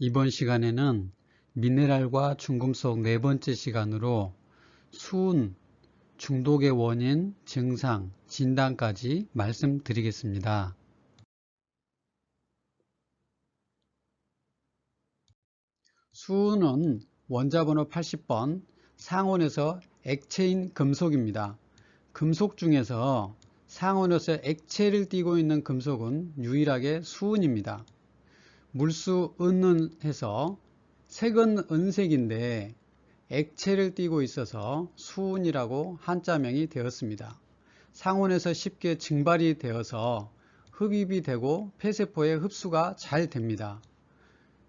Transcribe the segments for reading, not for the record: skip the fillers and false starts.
이번 시간에는 미네랄과 중금속 네 번째 시간으로 수은, 중독의 원인, 증상, 진단까지 말씀드리겠습니다. 수은은 원자번호 80번 상온에서 액체인 금속입니다. 금속 중에서 상온에서 액체를 띠고 있는 금속은 유일하게 수은입니다. 물수 은은 해서 색은 은색인데 액체를 띠고 있어서 수은이라고 한자명이 되었습니다. 상온에서 쉽게 증발이 되어서 흡입이 되고 폐세포에 흡수가 잘 됩니다.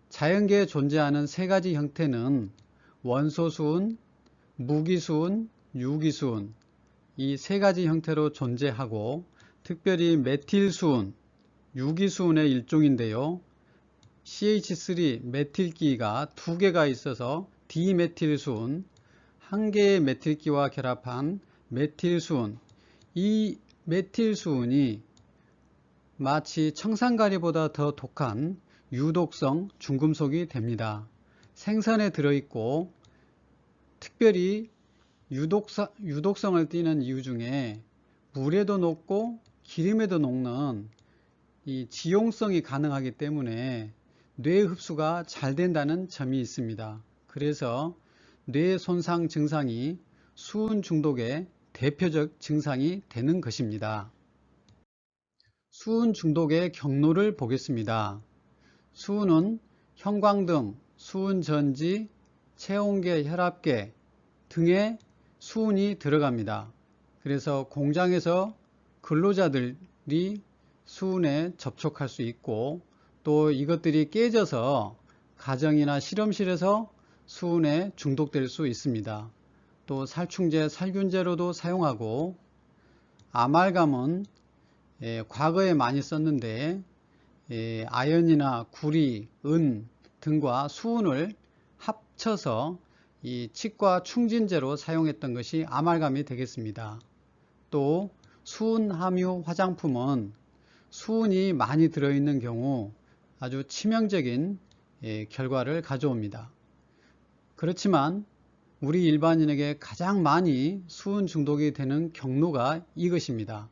자연계에 존재하는 세 가지 형태는 원소수은, 무기수은, 유기수은 이 세 가지 형태로 존재하고 특별히 메틸수은, 유기수은의 일종인데요. CH3 메틸기가 두 개가 있어서 디메틸수은, 한 개의 메틸기와 결합한 메틸수은, 이 메틸수은이 마치 청산가리보다 더 독한 유독성 중금속이 됩니다. 생선에 들어있고 특별히 유독성을 띠는 이유 중에 물에도 녹고 기름에도 녹는 이 지용성이 가능하기 때문에 뇌 흡수가 잘 된다는 점이 있습니다. 그래서 뇌 손상 증상이 수은 중독의 대표적 증상이 되는 것입니다. 수은 중독의 경로를 보겠습니다. 수은은 형광등, 수은전지, 체온계, 혈압계 등에 수은이 들어갑니다. 그래서 공장에서 근로자들이 수은에 접촉할 수 있고 또 이것들이 깨져서 가정이나 실험실에서 수은에 중독될 수 있습니다. 또 살충제, 살균제로도 사용하고 아말감은 과거에 많이 썼는데 아연이나 구리, 은 등과 수은을 합쳐서 이 치과 충진제로 사용했던 것이 아말감이 되겠습니다. 또 수은 함유 화장품은 수은이 많이 들어있는 경우 아주 치명적인 결과를 가져옵니다. 그렇지만 우리 일반인에게 가장 많이 수은 중독이 되는 경로가 이것입니다.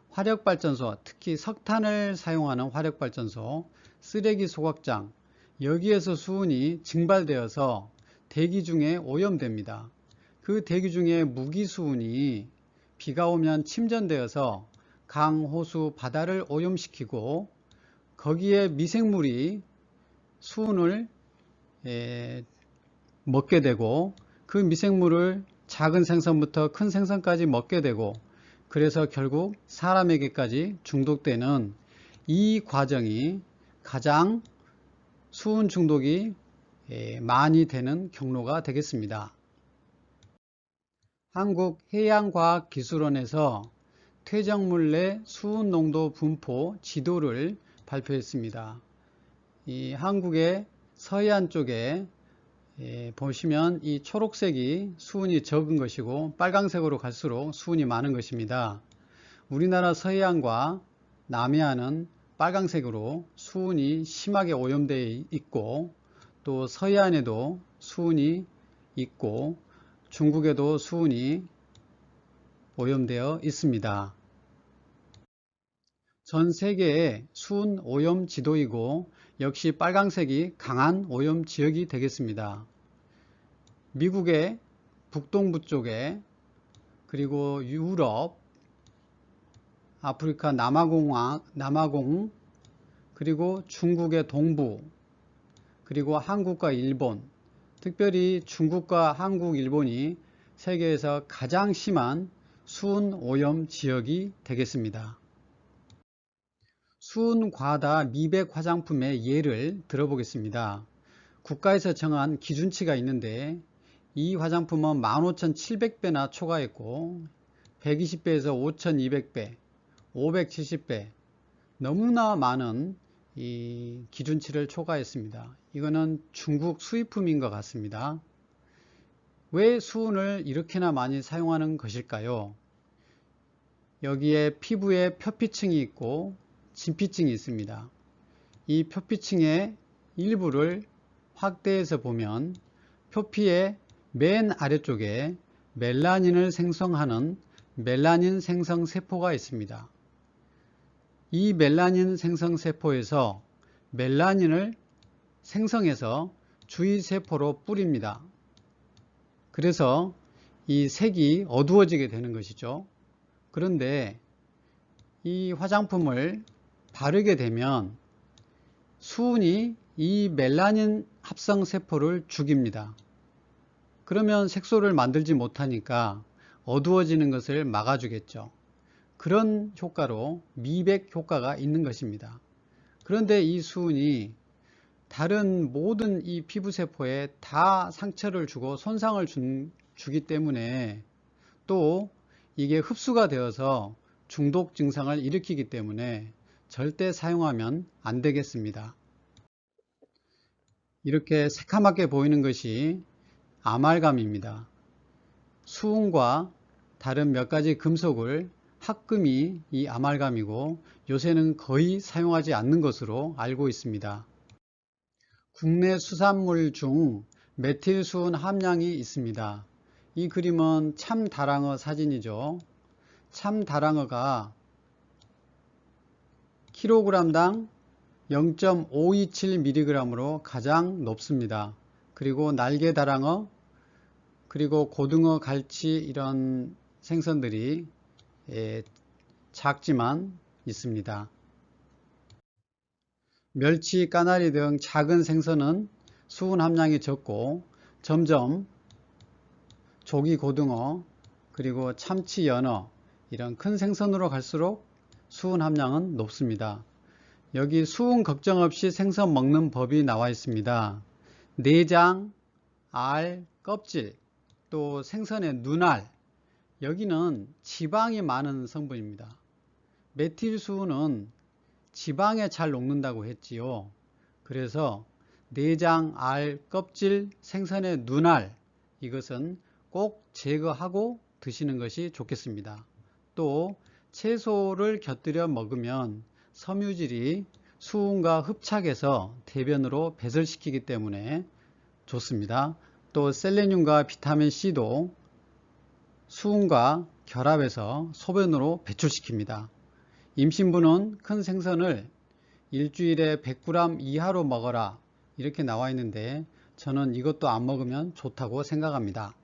화력발전소, 특히 석탄을 사용하는 화력발전소, 쓰레기 소각장, 여기에서 수은이 증발되어서 대기 중에 오염됩니다. 그 대기 중에 무기수은이 비가 오면 침전되어서 강, 호수, 바다를 오염시키고 거기에 미생물이 수은을 먹게 되고 그 미생물을 작은 생선부터 큰 생선까지 먹게 되고 그래서 결국 사람에게까지 중독되는 이 과정이 가장 수은 중독이 많이 되는 경로가 되겠습니다. 한국해양과학기술원에서 퇴적물 내 수은 농도 분포 지도를 발표했습니다. 이 한국의 서해안 쪽에 보시면 이 초록색이 수은이 적은 것이고 빨강색으로 갈수록 수은이 많은 것입니다. 우리나라 서해안과 남해안은 빨강색으로 수은이 심하게 오염되어 있고 또 서해안에도 수은이 있고 중국에도 수은이 오염되어 있습니다. 전 세계의 수은 오염 지도이고 역시 빨강색이 강한 오염 지역이 되겠습니다. 미국의 북동부 쪽에 그리고 유럽, 아프리카 남아공 그리고 중국의 동부 그리고 한국과 일본 특별히 중국과 한국, 일본이 세계에서 가장 심한 수은 오염 지역이 되겠습니다. 수은 과다 미백 화장품의 예를 들어보겠습니다. 국가에서 정한 기준치가 있는데 이 화장품은 15,700배나 초과했고 120배에서 5,200배, 570배 너무나 많은 이 기준치를 초과했습니다. 이거는 중국 수입품인 것 같습니다. 왜 수은을 이렇게나 많이 사용하는 것일까요? 여기에 피부에 표피층이 있고 진피층이 있습니다. 이 표피층의 일부를 확대해서 보면 표피의 맨 아래쪽에 멜라닌을 생성하는 멜라닌 생성 세포가 있습니다. 이 멜라닌 생성 세포에서 멜라닌을 생성해서 주위 세포로 뿌립니다. 그래서 이 색이 어두워지게 되는 것이죠. 그런데 이 화장품을 바르게 되면 수은이 이 멜라닌 합성 세포를 죽입니다. 그러면 색소를 만들지 못하니까 어두워지는 것을 막아주겠죠. 그런 효과로 미백 효과가 있는 것입니다. 그런데 이 수은이 다른 모든 이 피부세포에 다 상처를 주고 손상을 주기 때문에 또 이게 흡수가 되어서 중독 증상을 일으키기 때문에 절대 사용하면 안 되겠습니다. 이렇게 새카맣게 보이는 것이 아말감입니다. 수은과 다른 몇 가지 금속을 합금이 이 아말감이고 요새는 거의 사용하지 않는 것으로 알고 있습니다. 국내 수산물 중 메틸수은 함량이 있습니다. 이 그림은 참다랑어 사진이죠. 참다랑어가 kg당 0.527mg으로 가장 높습니다. 그리고 날개다랑어, 그리고 고등어, 갈치 이런 생선들이 작지만 있습니다. 멸치, 까나리 등 작은 생선은 수은 함량이 적고 점점 조기 고등어, 그리고 참치, 연어 이런 큰 생선으로 갈수록 수은 함량은 높습니다. 여기 수은 걱정 없이 생선 먹는 법이 나와 있습니다. 내장, 알, 껍질, 또 생선의 눈알, 여기는 지방이 많은 성분입니다. 메틸수은은 지방에 잘 녹는다고 했지요. 그래서 내장, 알, 껍질, 생선의 눈알, 이것은 꼭 제거하고 드시는 것이 좋겠습니다. 또 채소를 곁들여 먹으면 섬유질이 수은과 흡착해서 대변으로 배설시키기 때문에 좋습니다. 또 셀레늄과 비타민C도 수은과 결합해서 소변으로 배출시킵니다. 임신부는 큰 생선을 일주일에 100g 이하로 먹어라 이렇게 나와 있는데 저는 이것도 안 먹으면 좋다고 생각합니다.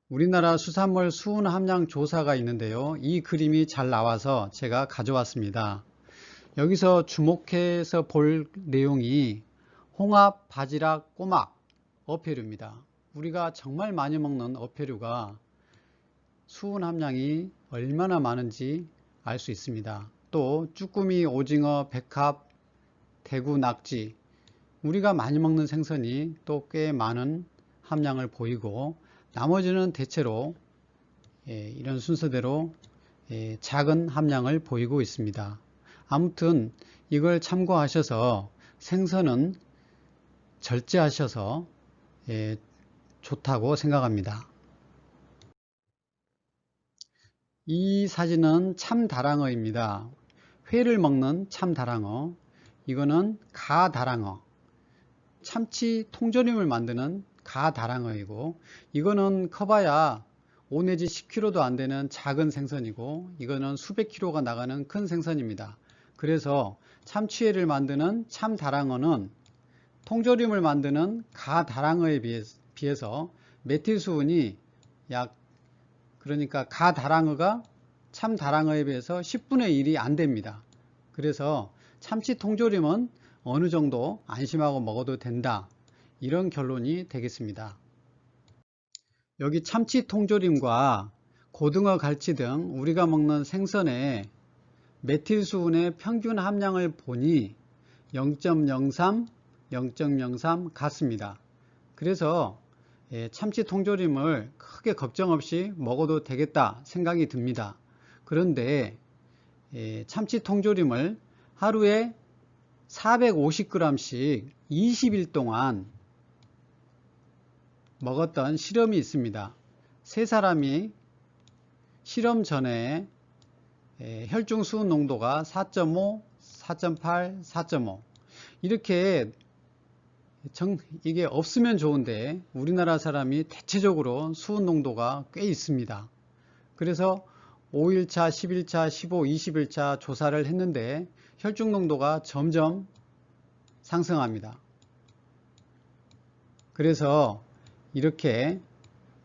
우리나라 수산물 수은 함량 조사가 있는데요. 이 그림이 잘 나와서 제가 가져왔습니다. 여기서 주목해서 볼 내용이 홍합, 바지락, 꼬막, 어패류입니다. 우리가 정말 많이 먹는 어패류가 수은 함량이 얼마나 많은지 알 수 있습니다. 또 쭈꾸미, 오징어, 백합, 대구, 낙지, 우리가 많이 먹는 생선이 또 꽤 많은 함량을 보이고 나머지는 대체로 이런 순서대로 작은 함량을 보이고 있습니다. 아무튼 이걸 참고하셔서 생선은 절제하셔서 좋다고 생각합니다. 이 사진은 참다랑어입니다. 회를 먹는 참다랑어, 이거는 가다랑어, 참치 통조림을 만드는 가다랑어이고, 이거는 커봐야 5 내지 10kg도 안 되는 작은 생선이고, 이거는 수백 kg가 나가는 큰 생선입니다. 그래서 참치회를 만드는 참다랑어는 통조림을 만드는 가다랑어에 비해서 메틸수은이 그러니까 가다랑어가 참다랑어에 비해서 10분의 1이 안 됩니다. 그래서 참치 통조림은 어느 정도 안심하고 먹어도 된다, 이런 결론이 되겠습니다. 여기 참치 통조림과 고등어, 갈치 등 우리가 먹는 생선의 메틸수은의 평균 함량을 보니 0.03, 0.03 같습니다. 그래서 참치 통조림을 크게 걱정 없이 먹어도 되겠다 생각이 듭니다. 그런데 참치 통조림을 하루에 450g씩 20일 동안 먹었던 실험이 있습니다. 세 사람이 실험 전에 혈중 수은 농도가 4.5, 4.8, 4.5 이렇게 이게 없으면 좋은데 우리나라 사람이 대체적으로 수은 농도가 꽤 있습니다. 그래서 5일차, 10일차, 15, 20일차 조사를 했는데 혈중 농도가 점점 상승합니다. 그래서 이렇게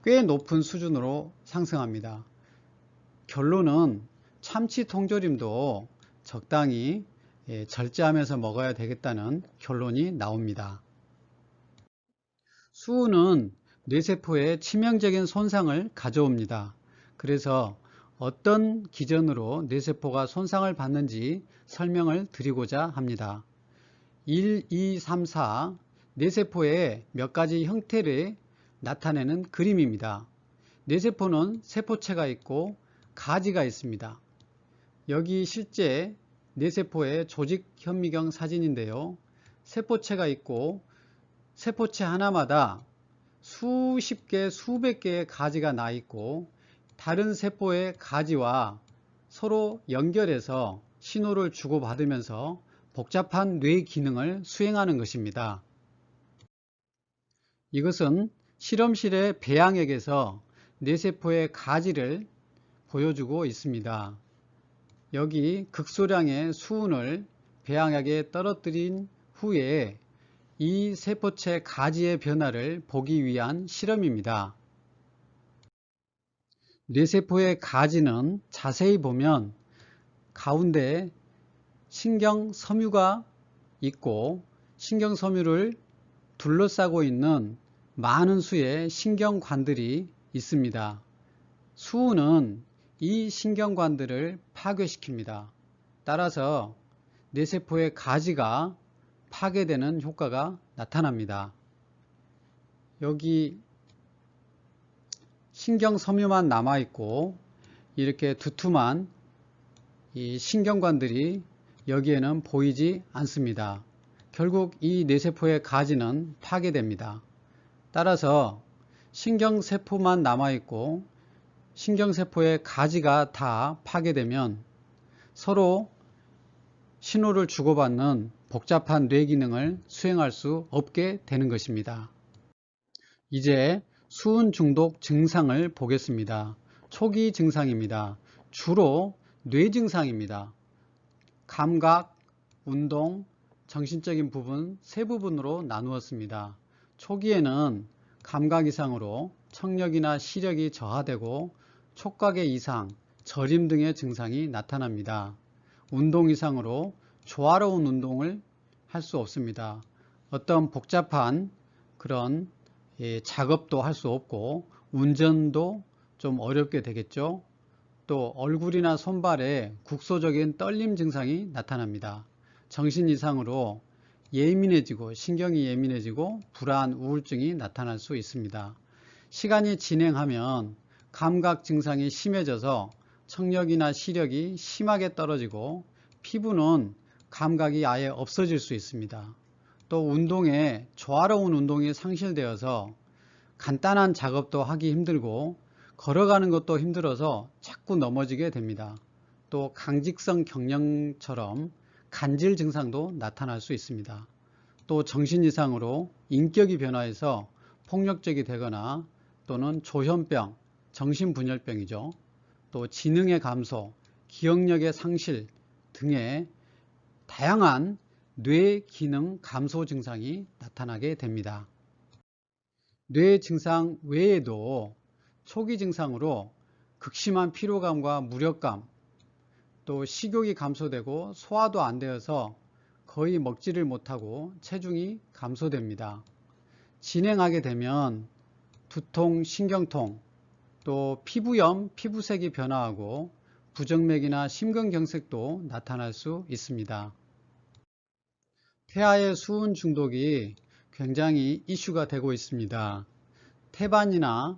꽤 높은 수준으로 상승합니다. 결론은 참치 통조림도 적당히 절제하면서 먹어야 되겠다는 결론이 나옵니다. 수은은 뇌세포에 치명적인 손상을 가져옵니다. 그래서 어떤 기전으로 뇌세포가 손상을 받는지 설명을 드리고자 합니다. 1, 2, 3, 4 뇌세포의 몇 가지 형태를 나타내는 그림입니다. 뇌세포는 세포체가 있고 가지가 있습니다. 여기 실제 뇌세포의 조직 현미경 사진인데요. 세포체가 있고 세포체 하나마다 수십 개, 수백 개의 가지가 나 있고 다른 세포의 가지와 서로 연결해서 신호를 주고받으면서 복잡한 뇌 기능을 수행하는 것입니다. 이것은 실험실의 배양액에서 뇌세포의 가지를 보여주고 있습니다. 여기 극소량의 수은을 배양액에 떨어뜨린 후에 이 세포체 가지의 변화를 보기 위한 실험입니다. 뇌세포의 가지는 자세히 보면 가운데 신경섬유가 있고 신경섬유를 둘러싸고 있는 많은 수의 신경관들이 있습니다. 수은은 이 신경관들을 파괴시킵니다. 따라서 뇌세포의 가지가 파괴되는 효과가 나타납니다. 여기 신경섬유만 남아있고 이렇게 두툼한 이 신경관들이 여기에는 보이지 않습니다. 결국 이 뇌세포의 가지는 파괴됩니다. 따라서 신경세포만 남아있고 신경세포의 가지가 다 파괴되면 서로 신호를 주고받는 복잡한 뇌 기능을 수행할 수 없게 되는 것입니다. 이제 수은 중독 증상을 보겠습니다. 초기 증상입니다. 주로 뇌 증상입니다. 감각, 운동, 정신적인 부분 세 부분으로 나누었습니다. 초기에는 감각 이상으로 청력이나 시력이 저하되고 촉각의 이상, 저림 등의 증상이 나타납니다. 운동 이상으로 조화로운 운동을 할 수 없습니다. 어떤 복잡한 그런 작업도 할 수 없고 운전도 좀 어렵게 되겠죠. 또 얼굴이나 손발에 국소적인 떨림 증상이 나타납니다. 정신 이상으로 예민해지고 신경이 예민해지고 불안, 우울증이 나타날 수 있습니다. 시간이 진행하면 감각 증상이 심해져서 청력이나 시력이 심하게 떨어지고 피부는 감각이 아예 없어질 수 있습니다. 또 운동에 조화로운 운동이 상실되어서 간단한 작업도 하기 힘들고 걸어가는 것도 힘들어서 자꾸 넘어지게 됩니다. 또 강직성 경련처럼 간질 증상도 나타날 수 있습니다. 또 정신 이상으로 인격이 변화해서 폭력적이 되거나 또는 조현병, 정신분열병이죠. 또 지능의 감소, 기억력의 상실 등의 다양한 뇌 기능 감소 증상이 나타나게 됩니다. 뇌 증상 외에도 초기 증상으로 극심한 피로감과 무력감, 또 식욕이 감소되고 소화도 안 되어서 거의 먹지를 못하고 체중이 감소됩니다. 진행하게 되면 두통, 신경통, 또 피부염, 피부색이 변화하고 부정맥이나 심근경색도 나타날 수 있습니다. 태아의 수은 중독이 굉장히 이슈가 되고 있습니다. 태반이나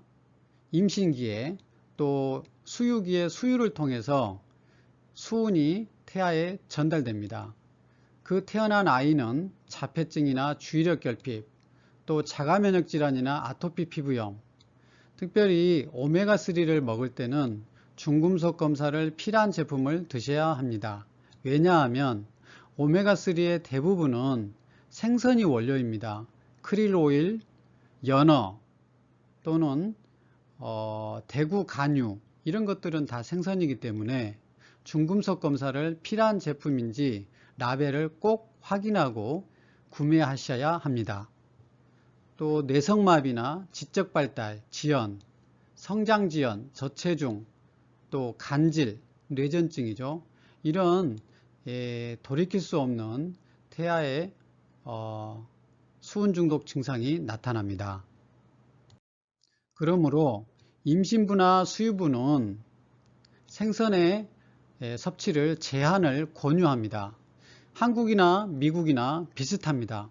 임신기에 또 수유기의 수유를 통해서 수은이 태아에 전달됩니다. 그 태어난 아이는 자폐증이나 주의력 결핍, 또 자가면역 질환이나 아토피 피부염, 특별히 오메가3를 먹을 때는 중금속 검사를 필요한 제품을 드셔야 합니다. 왜냐하면 오메가3의 대부분은 생선이 원료입니다. 아크릴 오일, 연어 또는 대구 간유 이런 것들은 다 생선이기 때문에 중금속 검사를 필요한 제품인지 라벨을 꼭 확인하고 구매하셔야 합니다. 또 뇌성마비나 지적발달, 지연, 성장지연, 저체중, 또 간질, 뇌전증이죠. 이런 돌이킬 수 없는 태아의 수은 중독 증상이 나타납니다. 그러므로 임신부나 수유부는 생선의 섭취를 제한을 권유합니다. 한국이나 미국이나 비슷합니다.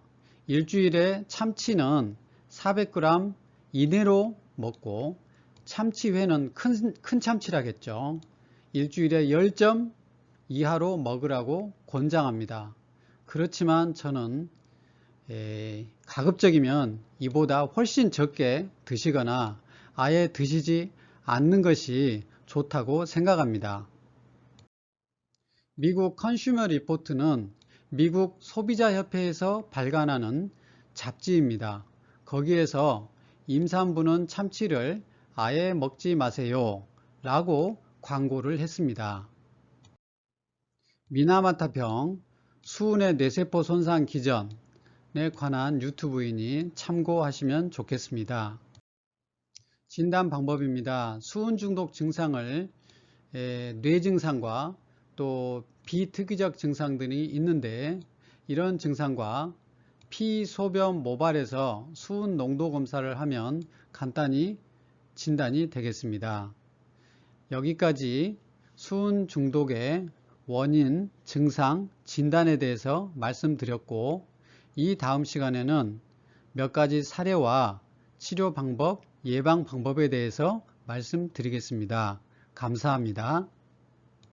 일주일에 참치는 400g 이내로 먹고 참치회는 큰 참치라겠죠. 일주일에 10점 이하로 먹으라고 권장합니다. 그렇지만 저는 가급적이면 이보다 훨씬 적게 드시거나 아예 드시지 않는 것이 좋다고 생각합니다. 미국 컨슈머 리포트는 미국 소비자협회에서 발간하는 잡지입니다. 거기에서 임산부는 참치를 아예 먹지 마세요 라고 광고를 했습니다. 미나마타병, 수은의 뇌세포 손상 기전에 관한 유튜브이니 참고하시면 좋겠습니다. 진단 방법입니다. 수은 중독 증상을 뇌 증상과 또 비특이적 증상들이 있는데 이런 증상과 피, 소변, 모발에서 수은 농도 검사를 하면 간단히 진단이 되겠습니다. 여기까지 수은 중독의 원인, 증상, 진단에 대해서 말씀드렸고 이 다음 시간에는 몇 가지 사례와 치료 방법, 예방 방법에 대해서 말씀드리겠습니다. 감사합니다.